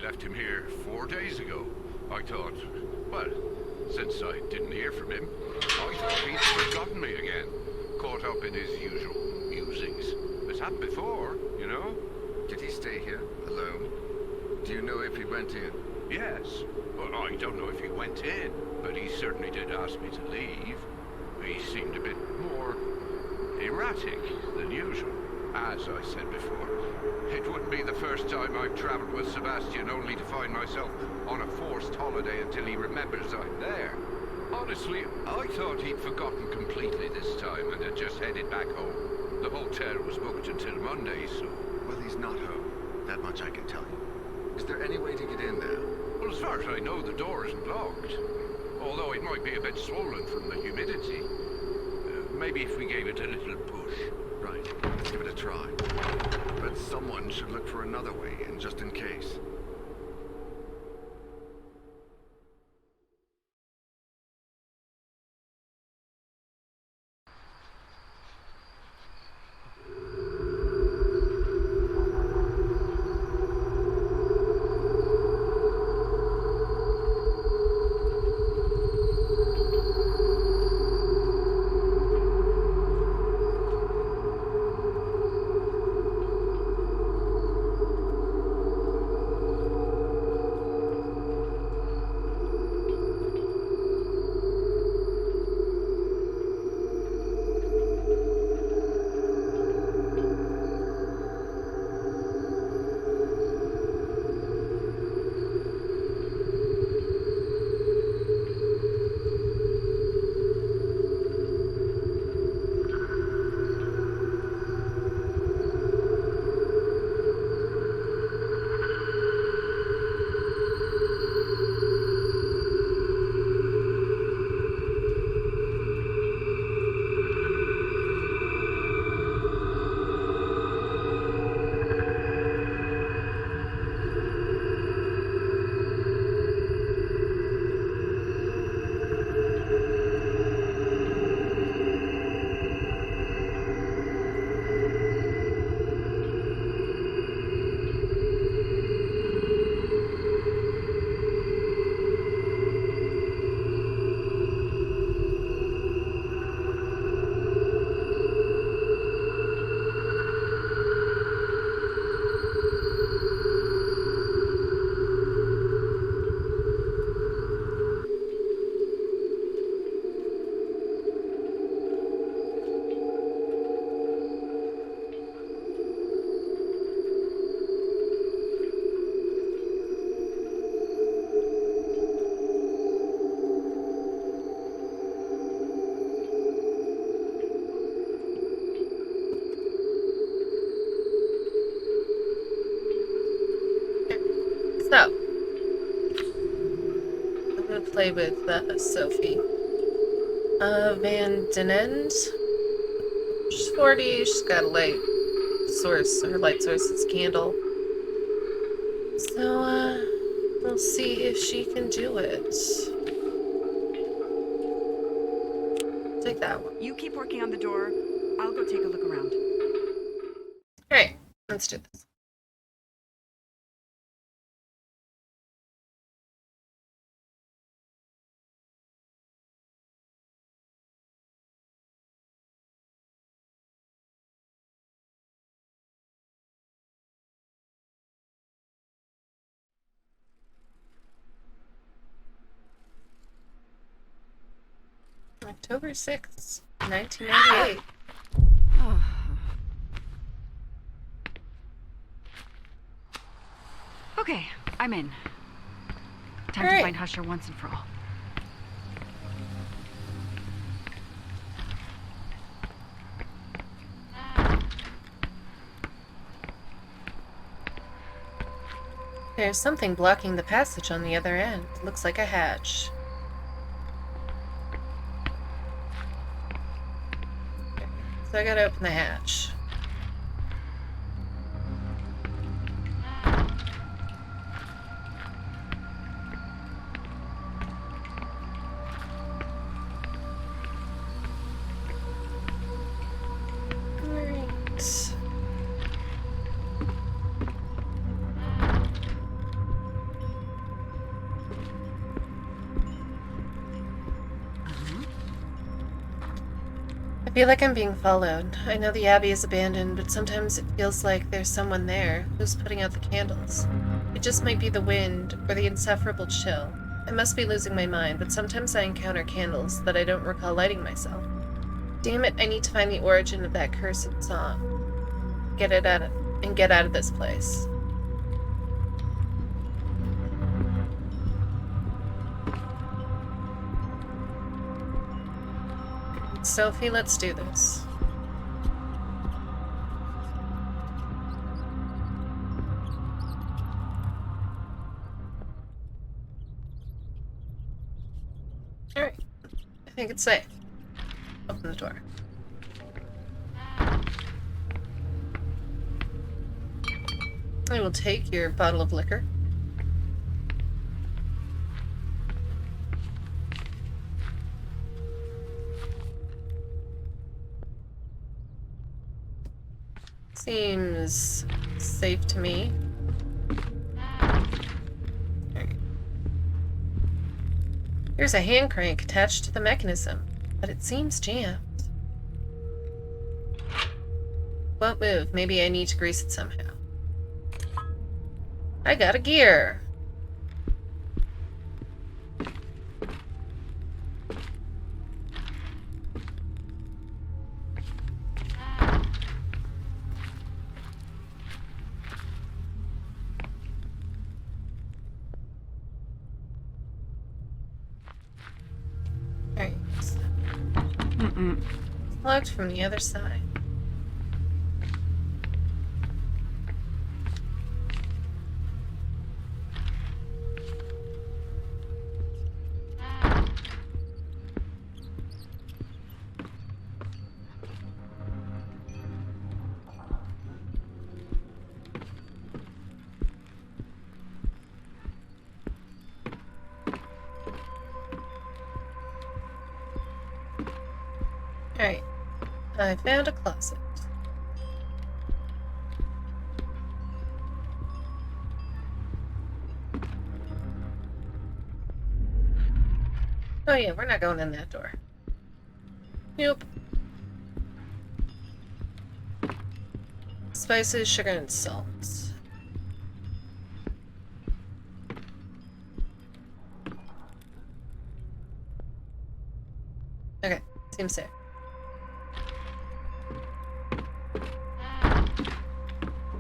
left him here 4 days ago. I thought, well, since I didn't hear from him, I thought he'd forgotten me again. Caught up in his usual musings. It's happened before, you know? Did he stay here, alone? Do you know if he went in? Yes. Well, I don't know if he went in, but he certainly did ask me to leave. He seemed a bit more erratic than usual. As I said before, it wouldn't be the first time I've traveled with Sebastian only to find myself on a forced holiday until he remembers I'm there. Honestly, I thought he'd forgotten completely this time and had just headed back home. The hotel was booked until Monday, so... Well, he's not home. That much I can tell you. Is there any way to get in there? Well, as far as I know, the door isn't locked. Although it might be a bit swollen from the humidity. Maybe if we gave it a little push. Right, let's give it a try. But someone should look for another way in, just in case. So, I'm gonna play with Sophie. Van Denend. She's 40, she's got a light source, her light source is a candle. So, we'll see if she can do it. Take that one. You keep working on the door. I'll go take a look around. Alright, let's do this. October 6th, 1998. Okay, I'm in. Time to find Husher once and for all. There's something blocking the passage on the other end. Looks like a hatch. So I gotta open the hatch. I feel like I'm being followed. I know the Abbey is abandoned, but sometimes it feels like there's someone there who's putting out the candles. It just might be the wind or the insufferable chill. I must be losing my mind, but sometimes I encounter candles that I don't recall lighting myself. Damn it, I need to find the origin of that cursed song. Get out of this place. Sophie, let's do this. Alright. I think it's safe. Open the door. I will take your bottle of liquor. Seems safe to me. Okay. Here's a hand crank attached to the mechanism, but it seems jammed. Won't move. Maybe I need to grease it somehow. I got a gear. Alright. Locked from the other side. Alright. I found a closet. Oh yeah, we're not going in that door. Nope. Spices, sugar, and salt. Okay, seems safe.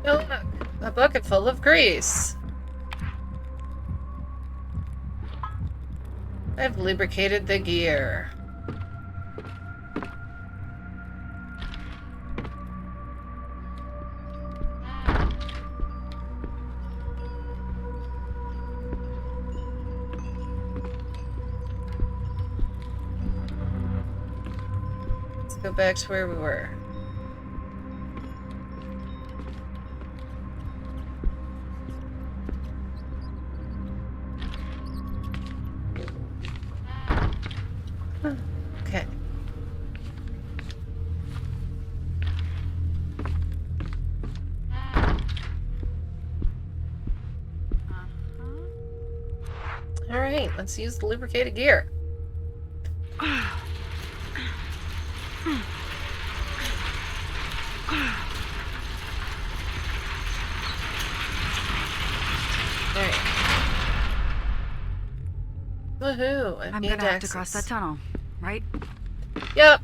Oh look, a bucket full of grease. I've lubricated the gear. Let's go back to where we were. Okay. Alright, let's use the lubricated gear. Alright. Woohoo! I've I'm gained gonna have to access. cross that tunnel, right? Yep.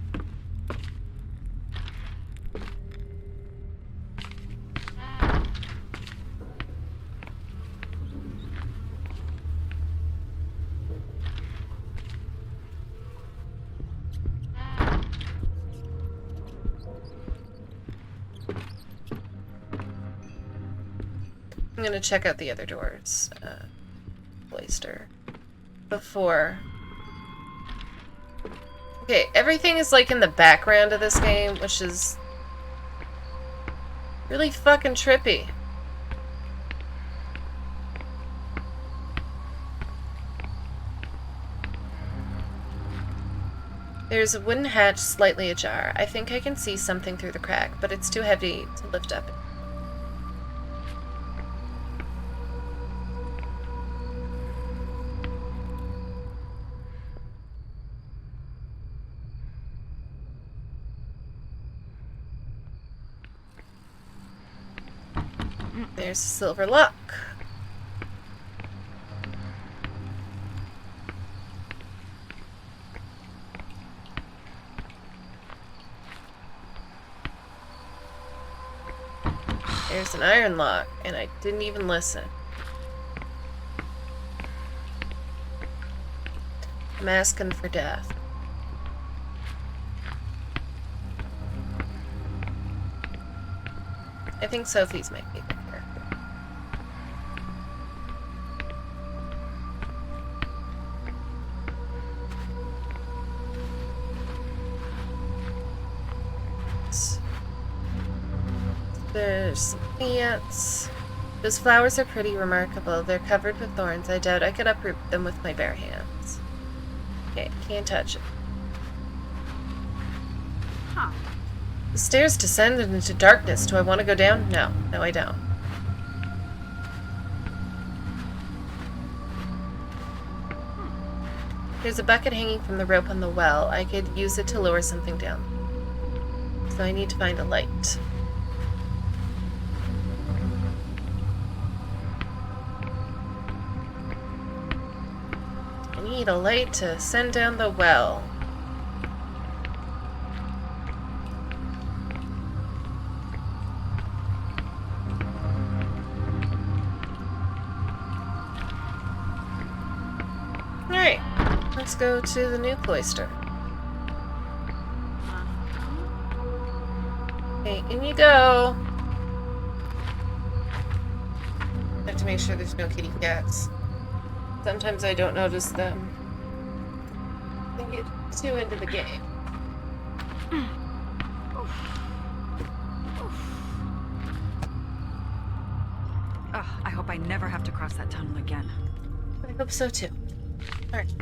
I'm gonna check out the other doors. Blaster. Before. Okay, everything is like in the background of this game, which is really fucking trippy. There's a wooden hatch slightly ajar. I think I can see something through the crack, but it's too heavy to lift up. There's a silver lock. There's an iron lock, and I didn't even listen. I'm asking for death. I think Sophie's my favorite character. There's some plants. Those flowers are pretty remarkable. They're covered with thorns. I doubt I could uproot them with my bare hands. Okay, can't touch it. Huh. The stairs descended into darkness. Do I want to go down? No. No, I don't. There's a bucket hanging from the rope on the well. I could use it to lower something down. So I need to find a light. I need a light to send down the well. Alright, let's go to the new cloister. Okay, in you go. I have to make sure there's no kitty cats. Sometimes I don't notice them. I get too into the game. Ugh, I hope I never have to cross that tunnel again. I hope so too. Alright.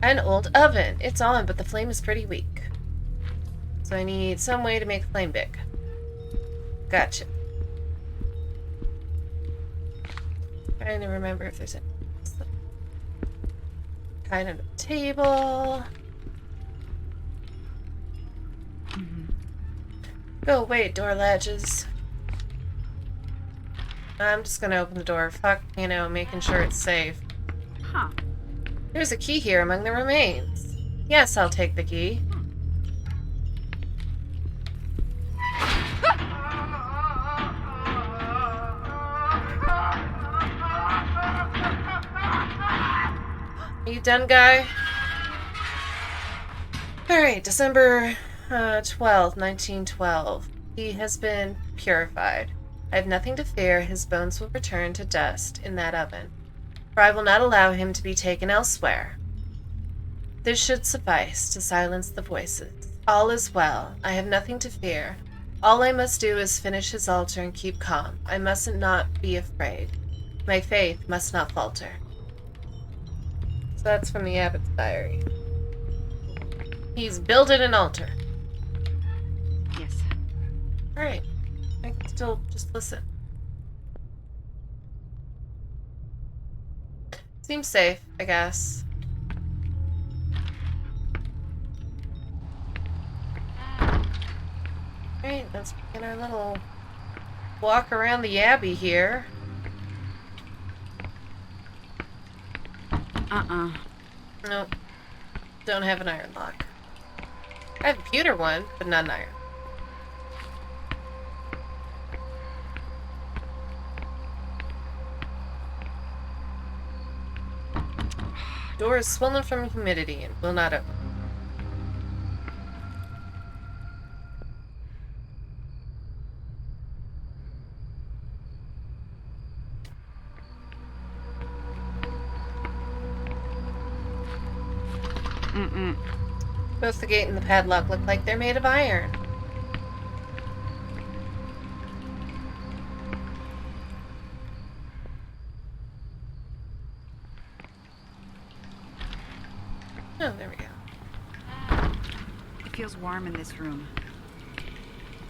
An old oven. It's on, but the flame is pretty weak. So I need some way to make the flame big. Gotcha. Trying to remember if there's any kind of table. Go away, door latches. I'm just gonna open the door. Fuck, you know, making sure it's safe. Huh. There's a key here among the remains. Yes, I'll take the key. Are you done, guy? Alright, December 12th, 1912. He has been purified. I have nothing to fear. His bones will return to dust in that oven, for I will not allow him to be taken elsewhere. This should suffice to silence the voices. All is well. I have nothing to fear. All I must do is finish his altar and keep calm. I mustn't not be afraid. My faith must not falter. So that's from the Abbot's diary. He's builded an altar. Yes. Alright. I can still just listen. Seems safe, I guess. Alright, let's begin our little walk around the Abbey here. Nope. Don't have an iron lock. I have a pewter one, but not an iron. Door is swollen from humidity and will not open. Both the gate and the padlock look like they're made of iron. Oh, there we go. It feels warm in this room.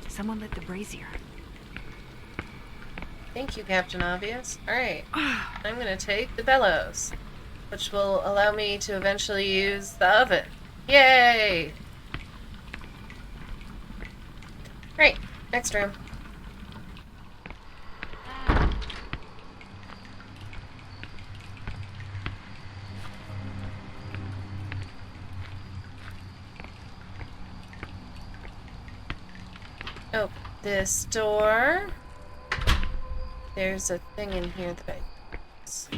Someone lit the brazier. Thank you, Captain Obvious. Alright, I'm gonna take the bellows, which will allow me to eventually use the oven. Yay! Right, next room. Open this door. There's a thing in here that I use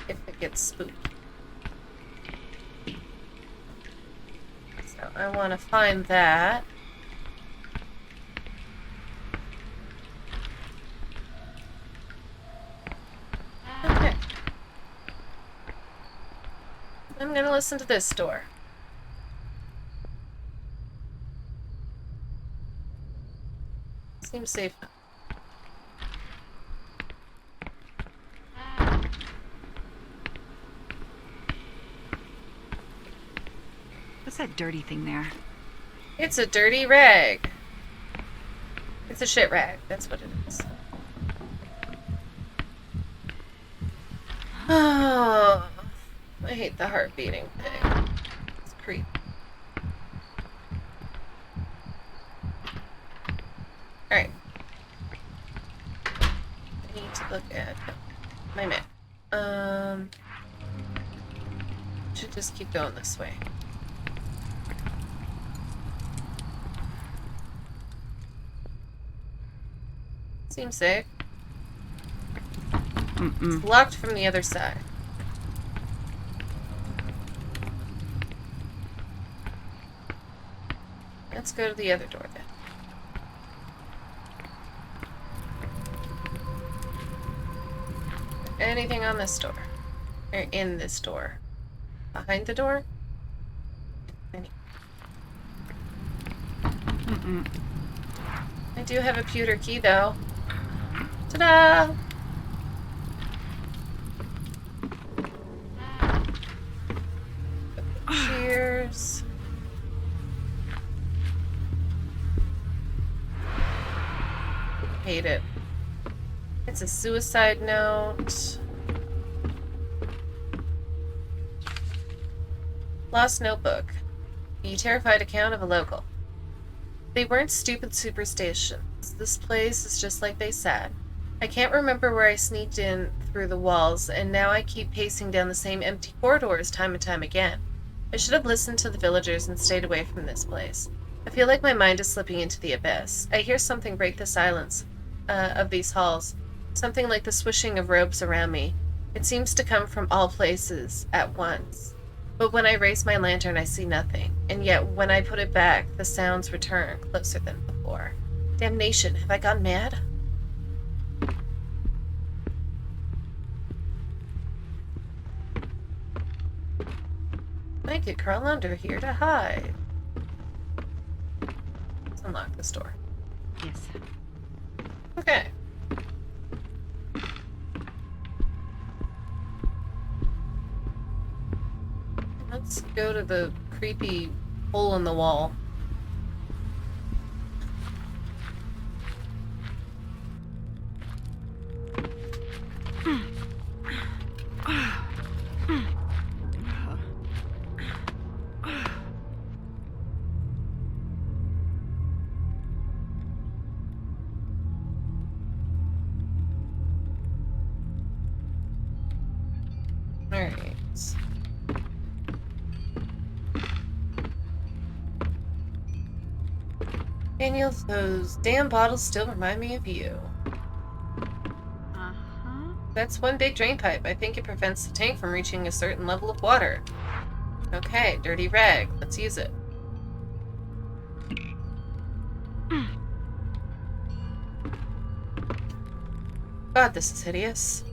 if it gets spooky. So I want to find that. Okay. I'm gonna listen to this door. Seems safe. What's that dirty thing there? It's a dirty rag. It's a shit rag. That's what it is. Oh, I hate the heart beating thing. It's creepy. Alright. I need to look at my map. Should just keep going this way. Seems safe. It's locked from the other side. Let's go to the other door then. Anything on this door? Or in this door? Behind the door? Any. I do have a pewter key though. Ta-da! Cheers. Hate it. It's a suicide note. Lost notebook. The terrified account of a local. They weren't stupid superstitions. This place is just like they said. I can't remember where I sneaked in through the walls, and now I keep pacing down the same empty corridors time and time again. I should have listened to the villagers and stayed away from this place. I feel like my mind is slipping into the abyss. I hear something break the silence of these halls. Something like the swishing of robes around me. It seems to come from all places at once. But when I raise my lantern, I see nothing. And yet, when I put it back, the sounds return, closer than before. Damnation, have I gone mad? I could crawl under here to hide. Let's unlock this door. Yes. Okay. Let's go to the creepy hole in the wall. Alright. Daniel, those damn bottles still remind me of you. Uh-huh. That's one big drain pipe. I think it prevents the tank from reaching a certain level of water. Okay, dirty rag. Let's use it. God, this is hideous.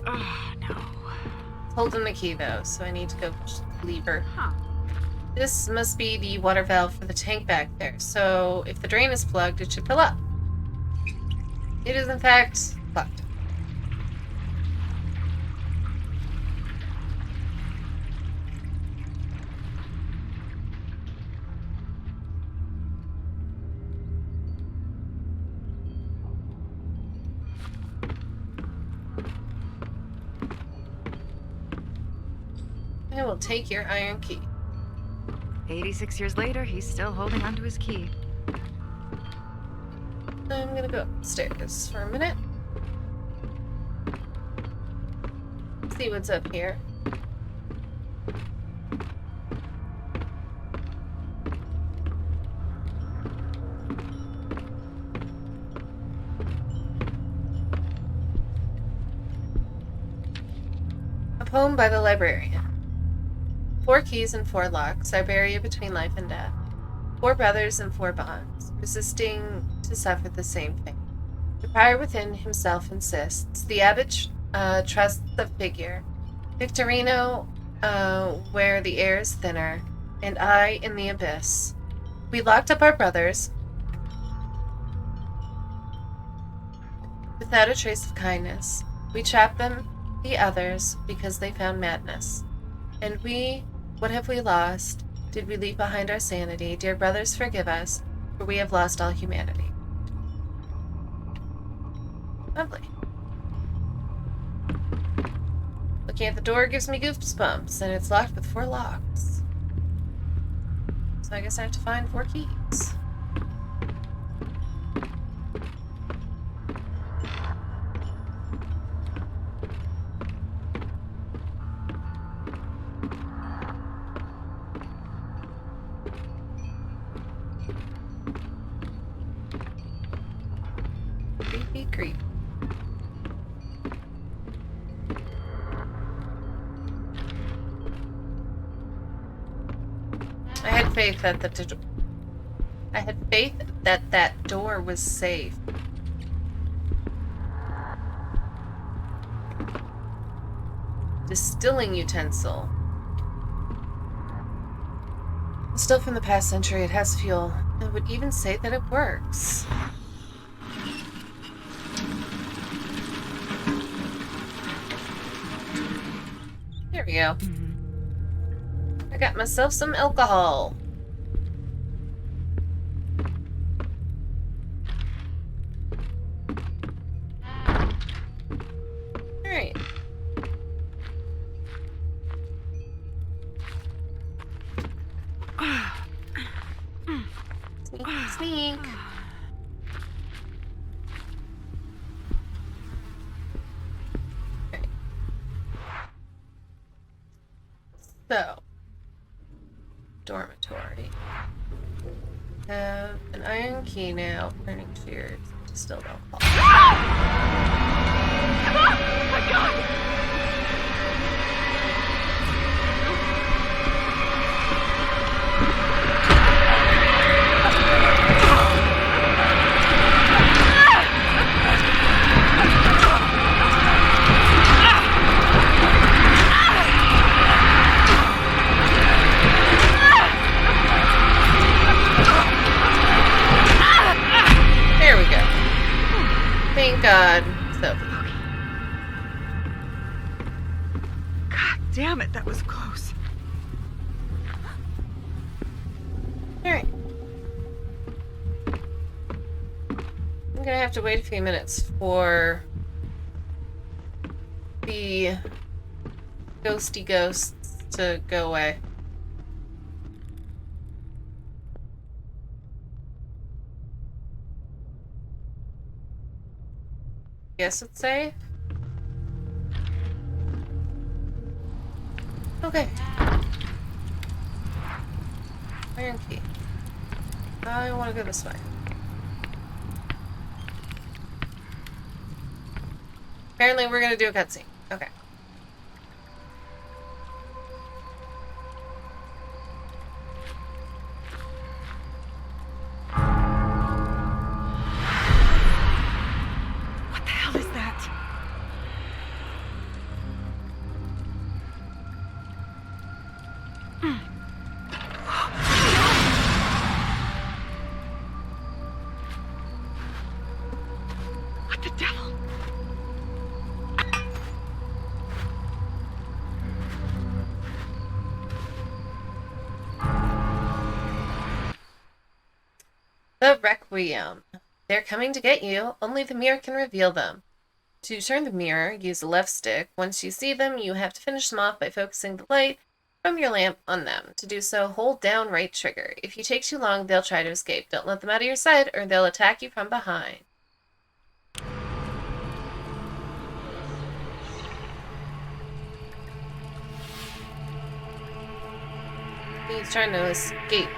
Oh, no. It's holding the key, though, so I need to go push the lever. Huh. This must be the water valve for the tank back there, so if the drain is plugged, it should fill up. It is, in fact, plugged. I will take your iron key. 86 years later, he's still holding onto his key. I'm gonna go upstairs for a minute. See what's up here. poem by the librarian. 4 keys and 4 locks, I bury you between life and death. 4 brothers and 4 bonds, resisting to suffer the same fate. The prior within himself insists. The abbot trusts the figure. Victorino, where the air is thinner, and I in the abyss. We locked up our brothers without a trace of kindness. We trapped them, the others, because they found madness. And we, what have we lost? Did we leave behind our sanity? Dear brothers, forgive us, for we have lost all humanity. Lovely. Looking at the door gives me goosebumps, and it's locked with 4 locks. So I guess I have to find 4 keys. Creepy creep. I had faith that that door was safe. Distilling utensil. Still from the past century, it has fuel. I would even say that it works. There we go. I got myself some alcohol. Alright. Sneak, sneak. Okay. So, dormitory. Have an iron key now. Burning fears. Distilled alcohol. Come on! My God! There we go. Thank God. So, God damn it, that was close. alright. I'm gonna have to wait a few minutes for the ghosty ghosts to go away. Guess it's safe. Okay. Iron key. I want to go this way. Apparently we're gonna do a cutscene. Okay. What the hell is that? What the devil? The Requiem. They're coming to get you. Only the mirror can reveal them. To turn the mirror, use the left stick. Once you see them, you have to finish them off by focusing the light from your lamp on them. To do so, hold down right trigger. If you take too long, they'll try to escape. Don't let them out of your sight, or they'll attack you from behind. He's trying to escape.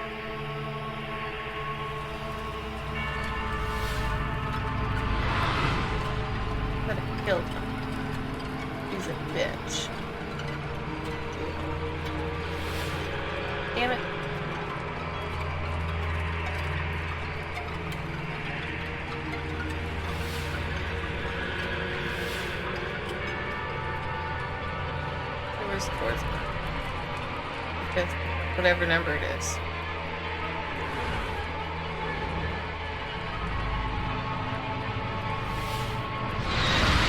But I killed him. He's a bitch. Where's the fourth one? Fifth, whatever number it is.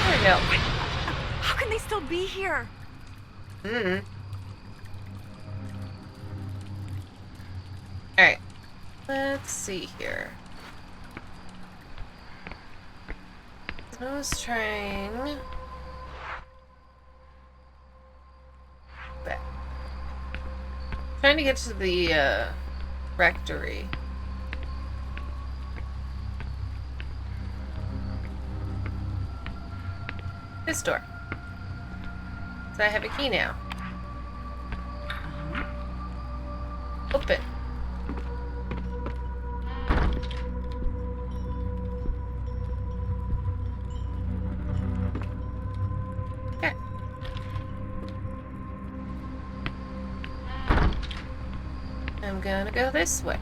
There we go. How can they still be here? Alright. Let's see here. I was trying... back. Trying to get to the, rectory. This door. So I have a key now. Open. Okay. I'm gonna go this way.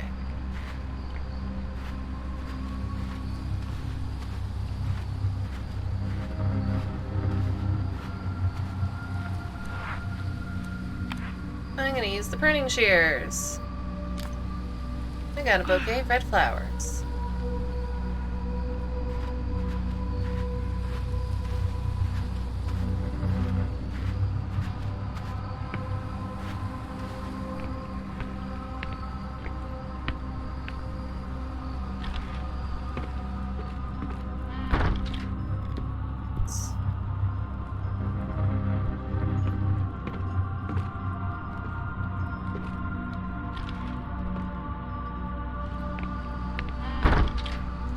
I'm gonna use the pruning shears. I got a bouquet of red flowers.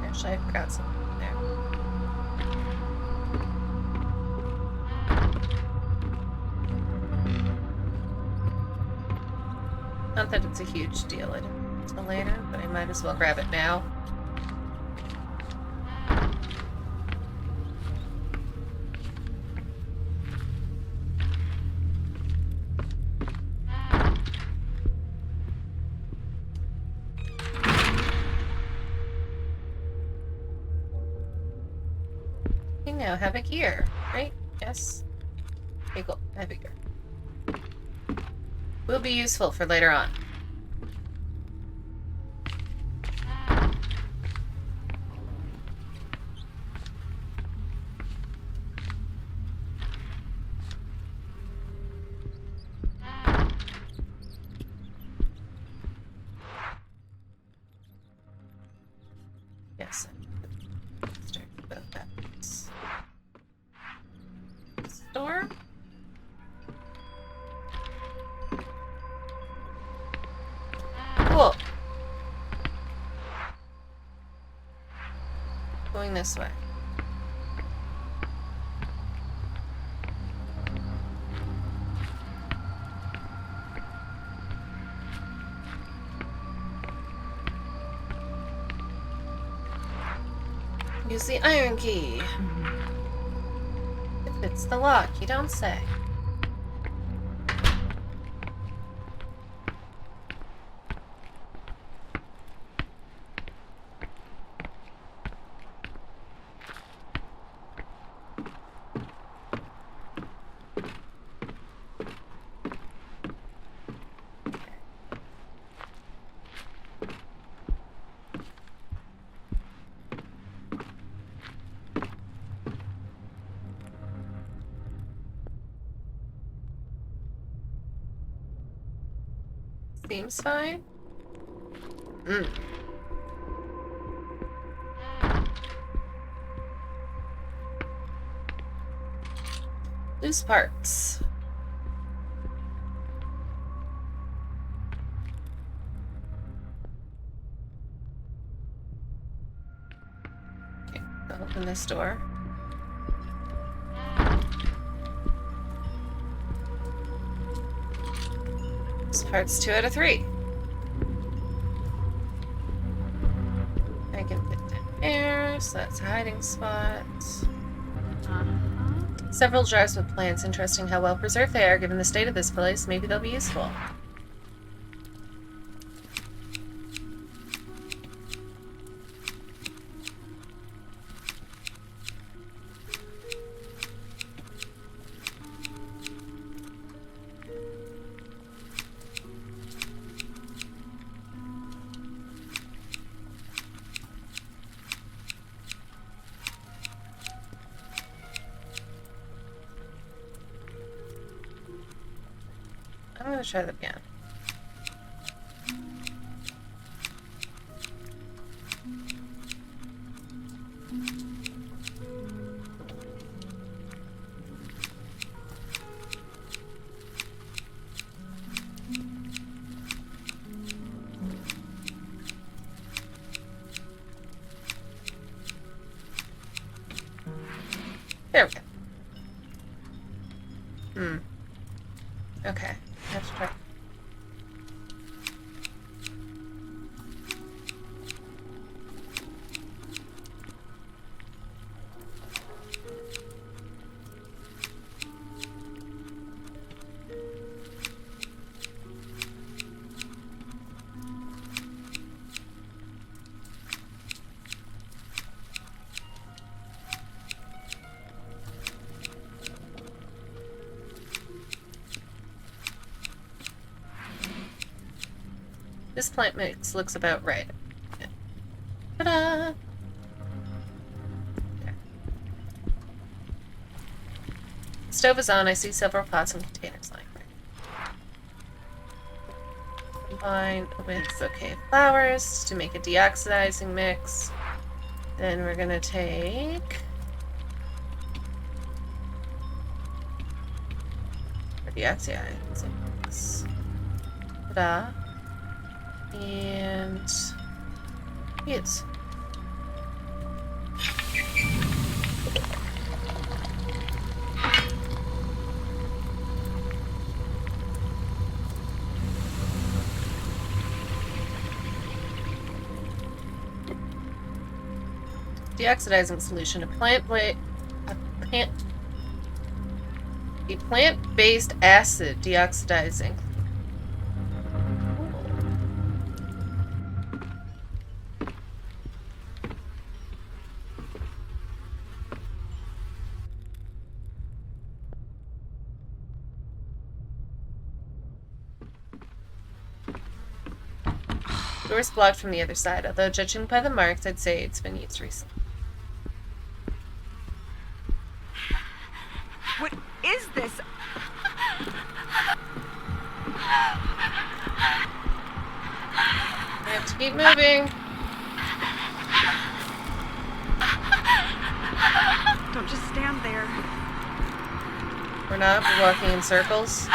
Actually, I forgot something there. Not that it's a huge deal until later, but I might as well grab it now. You now have a gear, right? Yes. Okay, cool. I have a gear. Will be useful for later on. Yes. Start with that. Store. Cool. Going this way. Use the iron key. It fits the lock, you don't say. Seems fine. Loose parts. Okay, I'll open this door. Loose parts 2 out of 3. I can fit down there, so that's a hiding spot. Several jars with plants. Interesting how well preserved they are given the state of this place. Maybe they'll be useful. gonna try that again. There we go. Okay. I have to try. This plant mix looks about right. Okay. Ta-da! Okay. The stove is on. I see several pots and containers lying there. Combine with bouquet of flowers to make a deoxidizing mix. Then we're gonna take a deoxidizing mix. Ta-da! And yes. Deoxidizing solution: a plant-based acid deoxidizing. Door's blocked from the other side, although judging by the marks, I'd say it's been used recently. What is this? We have to keep moving. Don't just stand there. We're not. We're walking in circles.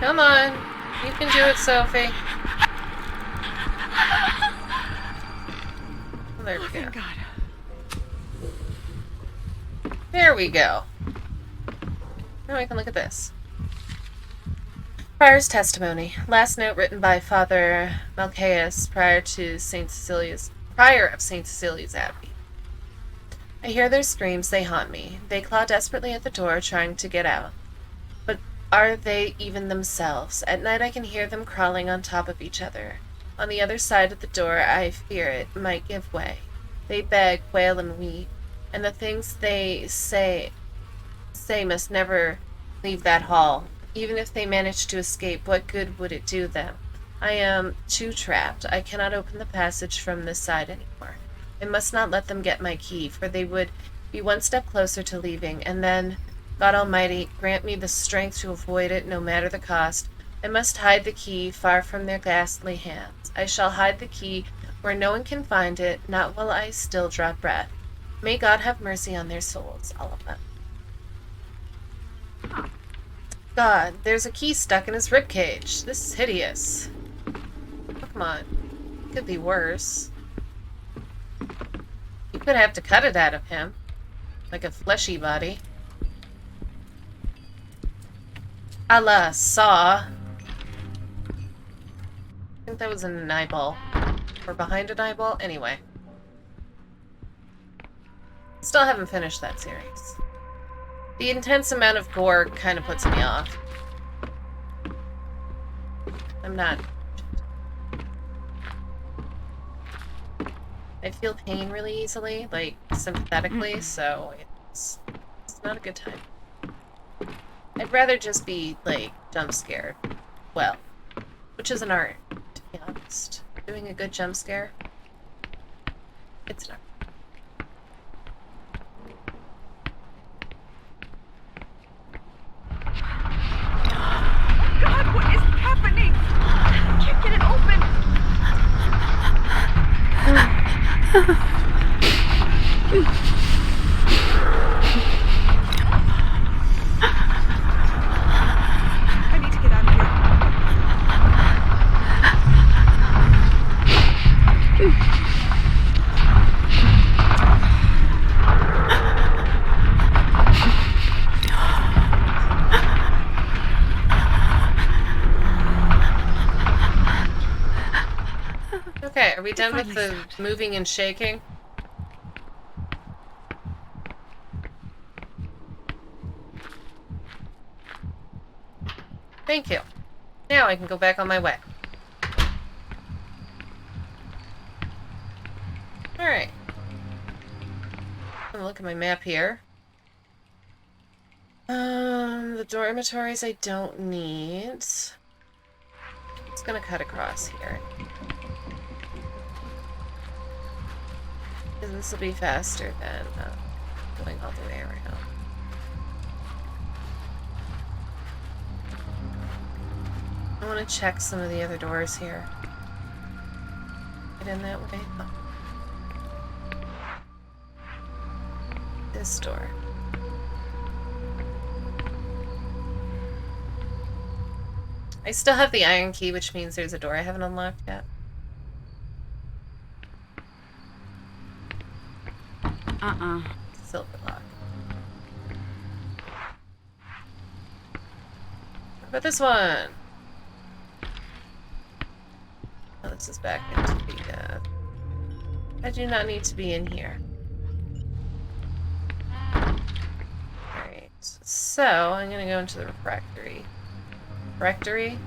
Come on. You can do it, Sophie. Well, there we go. Thank God. There we go. Now we can look at this. Prior's testimony. Last note written by Father Malchus prior of St. Cecilia's Abbey. I hear their screams, they haunt me. They claw desperately at the door, trying to get out. But are they even themselves? At night I can hear them crawling on top of each other. On the other side of the door, I fear it might give way. They beg, wail, and weep, and the things they say must never leave that hall. Even if they manage to escape, what good would it do them? I am too trapped. I cannot open the passage from this side anymore. I must not let them get my key, for they would be one step closer to leaving, and then, God Almighty, grant me the strength to avoid it, no matter the cost. I must hide the key far from their ghastly hands. I shall hide the key where no one can find it, not while I still draw breath. May God have mercy on their souls, all of them. God, there's a key stuck in his ribcage. This is hideous. Oh, come on. Could be worse. You could have to cut it out of him. Like a fleshy body. A la Saw. I think that was in an eyeball. Or behind an eyeball? Anyway. Still haven't finished that series. The intense amount of gore kind of puts me off. I'm not... I feel pain really easily, like, sympathetically, so it's not a good time. I'd rather just be, like, jump scared. Well, which is an art, to be honest. Doing a good jump scare. It's not. God, what is happening? I can't get it open. I need to get out of here. Okay, are we done with finally the stopped. moving and shaking? Thank you. Now I can go back on my way. Alright. I'm gonna look at my map here. The dormitories I don't need. It's gonna cut across here. Because this will be faster than going all the way around. I want to check some of the other doors here. Get in that way. Oh. This door. I still have the iron key, which means there's a door I haven't unlocked yet. Silver lock. What about this one? Oh, this is back into the, I do not need to be in here. Alright, so I'm gonna go into the refractory. Refractory?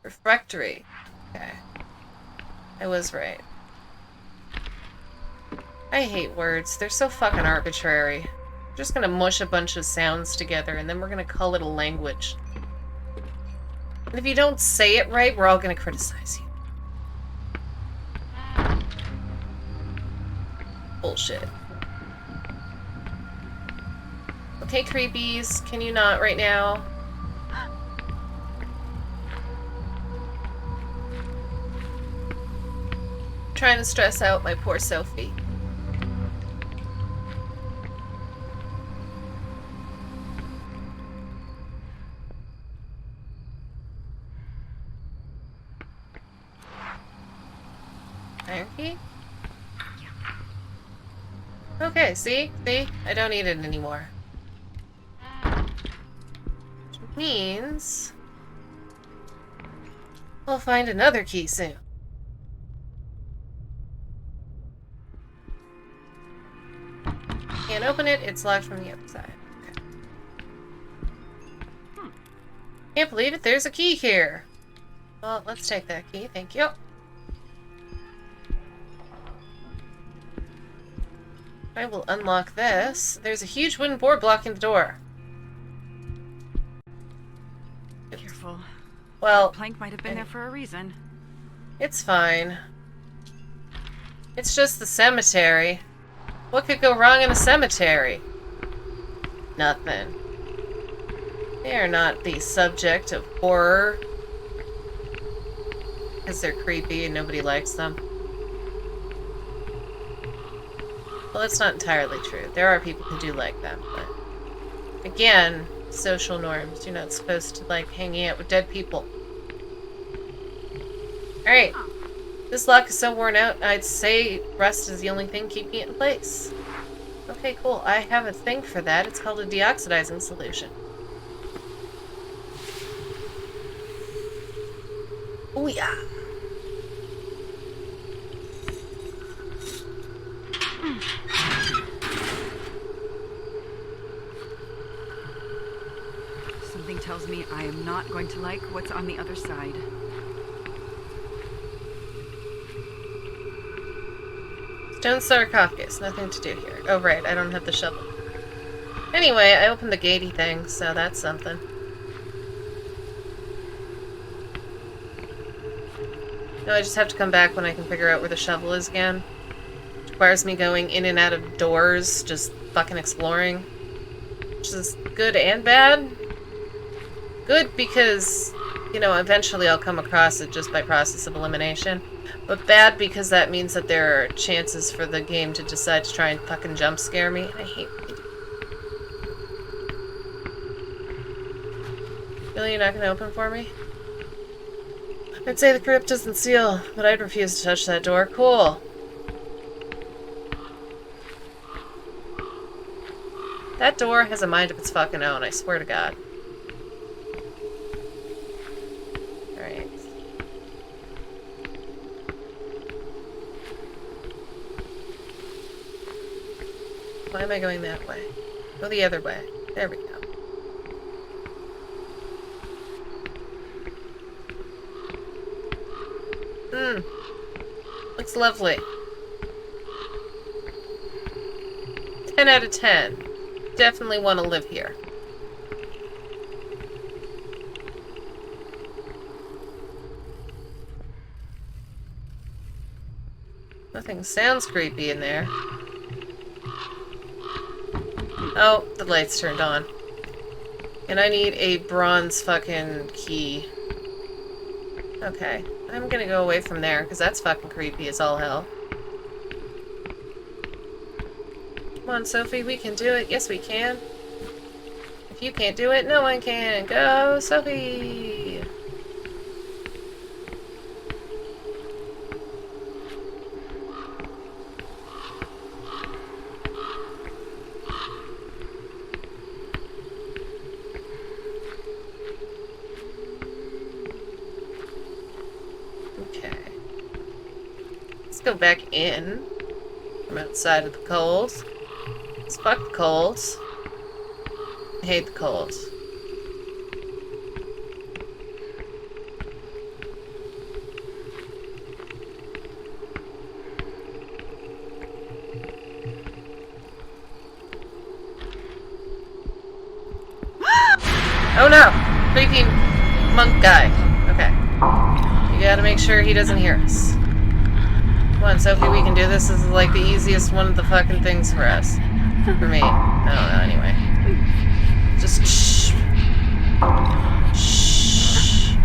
Refractory. Okay. I was right. I hate words. They're so fucking arbitrary. We're just gonna mush a bunch of sounds together and then we're gonna call it a language. And if you don't say it right, we're all gonna criticize you. Bullshit. Okay, creepies, can you not right now? Trying to stress out my poor Sophie. Iron key? Okay, see? See? I don't need it anymore. Which means we'll find another key soon. Can't open it, it's locked from the outside. Okay. Can't believe it, there's a key here. Well, let's take that key, thank you. I will unlock this. There's a huge wooden board blocking the door. Careful. Well, That plank might have been there for a reason. it's fine. It's just the cemetery. What could go wrong in a cemetery? Nothing. They are not the subject of horror. Because they're creepy and nobody likes them. Well, that's not entirely true. There are people who do like them, but again, social norms. You're not supposed to like hanging out with dead people. Alright. This lock is so worn out, I'd say rust is the only thing keeping it in place. Okay, cool. I have a thing for that. It's called a deoxidizing solution. Oh yeah. Something tells me I am not going to like what's on the other side. Stone sarcophagus. Nothing to do here. Oh, right. I don't have the shovel. Anyway, I opened the gatey thing, so that's something. No, I just have to come back when I can figure out where the shovel is again. Which requires me going in and out of doors, just fucking exploring. Which is good and bad. Good because, you know, eventually I'll come across it just by process of elimination. But bad because that means that there are chances for the game to decide to try and fucking jump scare me. I hate it. Really, you're not gonna open for me? I'd say the crypt doesn't seal, but I'd refuse to touch that door. Cool. That door has a mind of its fucking own, I swear to God. Alright. Why am I going that way? Go the other way. There we go. Looks lovely. 10 out of 10. Definitely want to live here. Nothing sounds creepy in there. Oh, the light's turned on. And I need a bronze fucking key. Okay. I'm gonna go away from there, because that's fucking creepy as all hell. Come on, Sophie, we can do it. Yes, we can. If you can't do it, no one can. Go, Sophie! Go back in from outside of the coals. Let's fuck the coals. I hate the coals. Oh no! Creepy monk guy. Okay. You gotta make sure he doesn't hear us. Come on, Sophie, we can do this. This is like the easiest one of the fucking things for us. For me. I don't know, anyway. Just shh. Shh.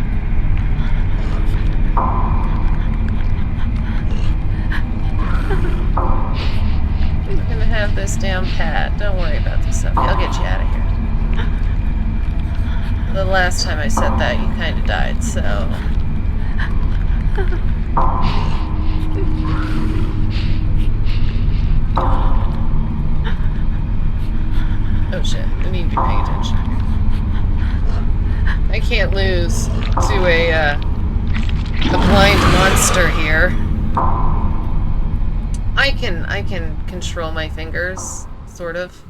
We're gonna have this down pat. Don't worry about this, Sophie. I'll get you out of here. The last time I said that, you kinda died, so... Oh shit, I need to be paying attention. I can't lose to a blind monster here. I can control my fingers, sort of.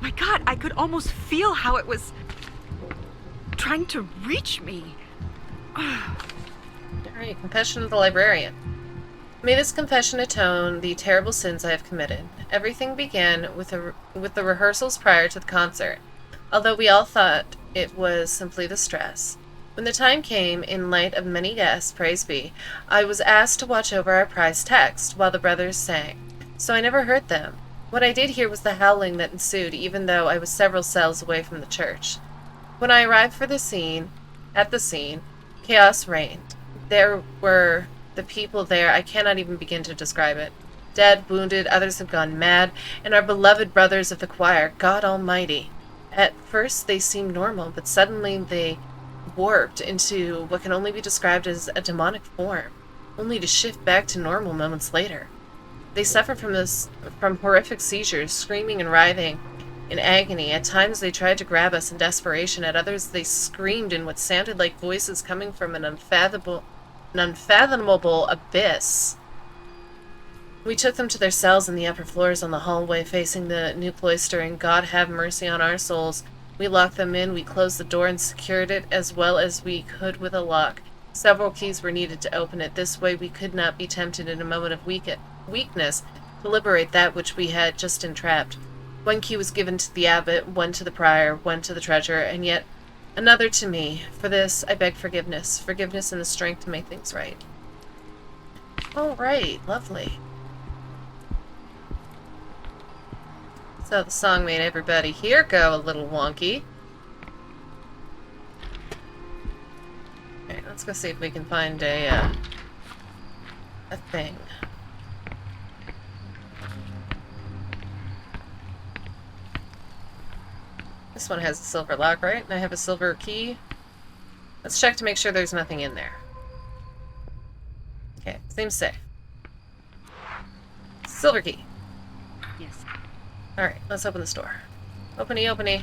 My God, I could almost feel how it was trying to reach me. Alright, Confession of the Librarian. May this confession atone the terrible sins I have committed. Everything began with the rehearsals prior to the concert, although we all thought it was simply the stress. When the time came, in light of many guests, praise be, I was asked to watch over our prize text while the brothers sang, so I never heard them. What I did hear was the howling that ensued, even though I was several cells away from the church. When I arrived at the scene, chaos reigned. There were the people there, I cannot even begin to describe it. Dead, wounded, others have gone mad, and our beloved brothers of the choir, God Almighty. At first they seemed normal, but suddenly they warped into what can only be described as a demonic form, only to shift back to normal moments later. They suffered from horrific seizures, screaming and writhing in agony. At times they tried to grab us in desperation, at others they screamed in what sounded like voices coming from an unfathomable abyss. We took them to their cells in the upper floors on the hallway facing the new cloister, and God have mercy on our souls. We locked them in, we closed the door and secured it as well as we could with a lock. Several keys were needed to open it. This way we could not be tempted in a moment of weakness to liberate that which we had just entrapped. One key was given to the abbot, one to the prior, one to the treasurer, and yet Another to me. For this, I beg forgiveness. Forgiveness and the strength to make things right. Alright, lovely. So the song made everybody here go a little wonky. Alright, let's go see if we can find a thing. This one has a silver lock, right? And I have a silver key. Let's check to make sure there's nothing in there. Okay, seems safe. Silver key. Yes. Alright, let's open this door. Openy, openy.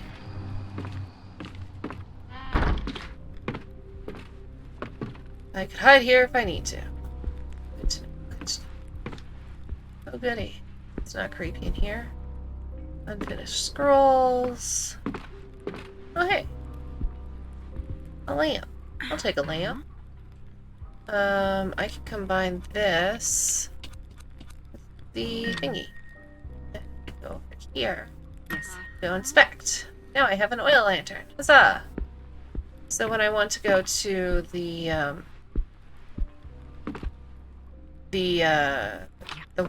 I could hide here if I need to. Good to know, good to know. Oh goody. It's not creepy in here. Unfinished scrolls. Oh hey. A lamp. I'll take a lamp. I can combine this with the thingy. Go over here. Yes. Go inspect. Now I have an oil lantern. Huzzah! So when I want to go to the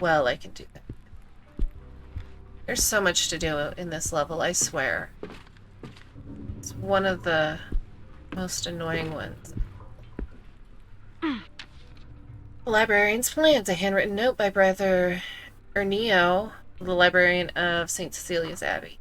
well, I can do that. There's so much to do in this level, I swear. It's one of the most annoying ones. Librarians Plans, a handwritten note by Brother Ernio, the librarian of St. Cecilia's Abbey.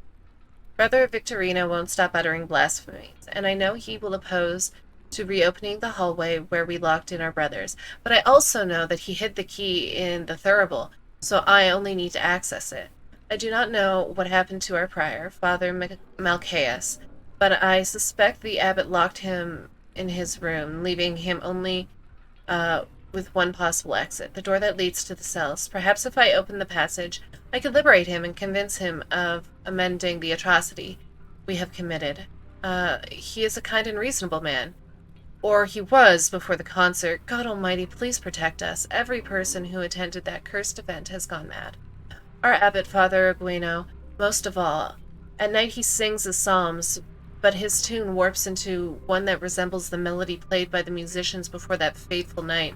Brother Victorino won't stop uttering blasphemies, and I know he will oppose to reopening the hallway where we locked in our brothers, but I also know that he hid the key in the thurible, so I only need to access it. I do not know what happened to our prior, Father Malchaeus, but I suspect the abbot locked him in his room, leaving him only with one possible exit, the door that leads to the cells. Perhaps if I open the passage, I could liberate him and convince him of amending the atrocity we have committed. He is a kind and reasonable man. Or he was before the concert. God Almighty, please protect us. Every person who attended that cursed event has gone mad. Our abbot, Father Aguino, most of all. At night he sings his psalms, but his tune warps into one that resembles the melody played by the musicians before that fateful night.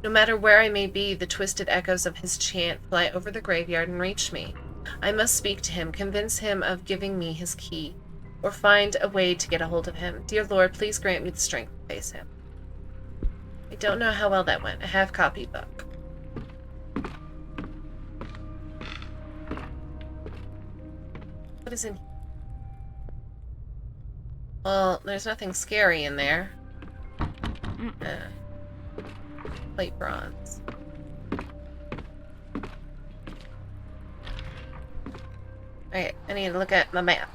No matter where I may be, the twisted echoes of his chant fly over the graveyard and reach me. I must speak to him, convince him of giving me his key, or find a way to get a hold of him. Dear Lord, please grant me the strength to face him. I don't know how well that went. A half-copied book. What is in here? Well, there's nothing scary in there. Plate bronze. Alright, I need to look at my map.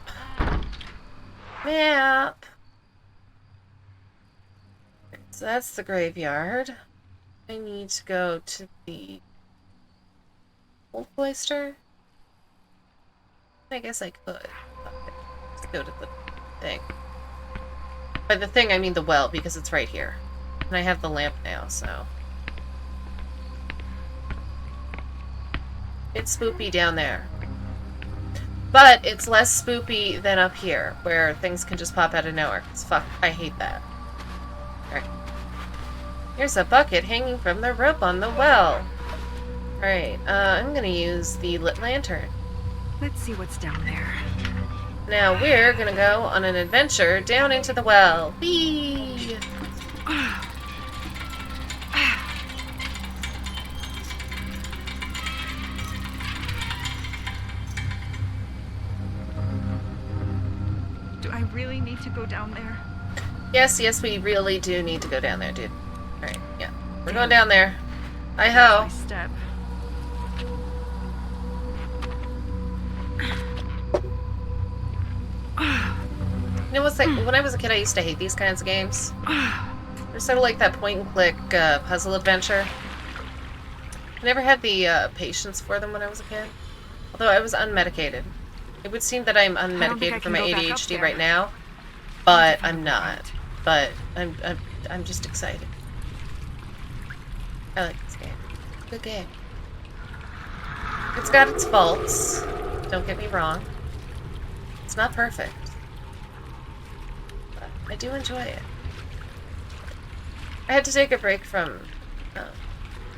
Map! So that's the graveyard. I need to go to the old cloister. I guess I could. Let's go to the thing. By the thing, I mean the well, because it's right here. And I have the lamp now, so... It's spoopy down there. But it's less spoopy than up here, where things can just pop out of nowhere. 'Cause fuck, I hate that. Alright. Here's a bucket hanging from the rope on the well. Alright, I'm gonna use the lit lantern. Let's see what's down there. Now we're gonna go on an adventure down into the well. Whee! Do I really need to go down there? Yes, we really do need to go down there, dude. Alright, yeah. We're going down there. Hi-ho. My step. You know what's like, when I was a kid, I used to hate these kinds of games. They're sort of like that point-and-click puzzle adventure. I never had the patience for them when I was a kid. Although I was unmedicated. It would seem that I'm unmedicated for my ADHD right now, but I'm not. But I'm just excited. I like this game. Good game. It's got its faults. Don't get me wrong. It's not perfect. I do enjoy it. I had to take a break from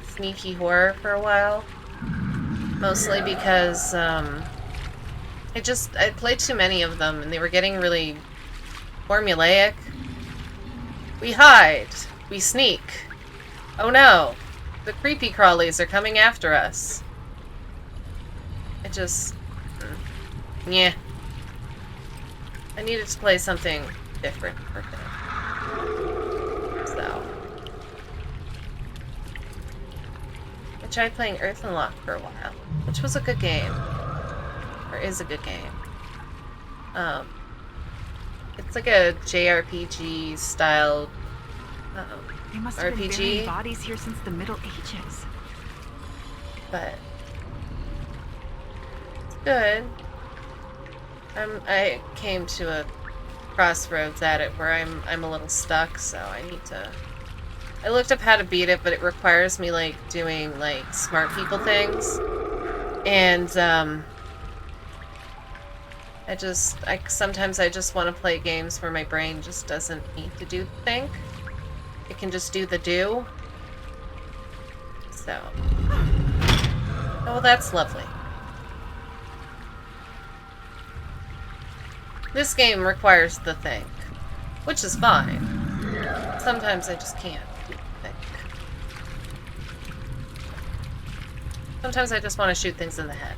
sneaky horror for a while. Mostly because I played too many of them and they were getting really formulaic. We hide. We sneak. Oh no. The creepy crawlies are coming after us. It just... yeah. I needed to play something different for him. So... I tried playing Earthenlock for a while, which was a good game. Or is a good game. It's like a JRPG style They must have been burying RPG, bodies here since the Middle Ages. but it's good. I came to a crossroads at it where I'm a little stuck, so I need to. I looked up how to beat it, but it requires me like doing like smart people things, and sometimes I just want to play games where my brain just doesn't need to do the think. It can just do the do. So. Oh, that's lovely. This game requires the think, which is fine. Sometimes I just can't think. Sometimes I just want to shoot things in the head.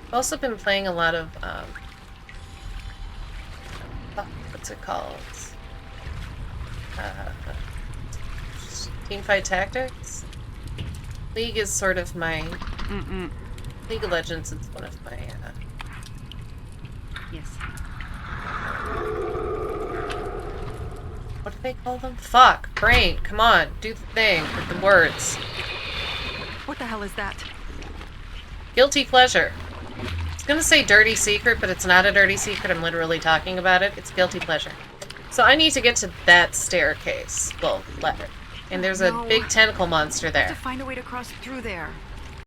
I've also been playing a lot of, what's it called? Teamfight Tactics? League is sort of my... League of Legends is one of my, Yes. what do they call them? Fuck! Brain! Come on! Do the thing with the words. What the hell is that? Guilty pleasure. I was gonna say dirty secret, but it's not a dirty secret. I'm literally talking about it. It's guilty pleasure. So I need to get to that staircase. Well, ladder. And there's a big tentacle monster I have there. to find a way to cross through there.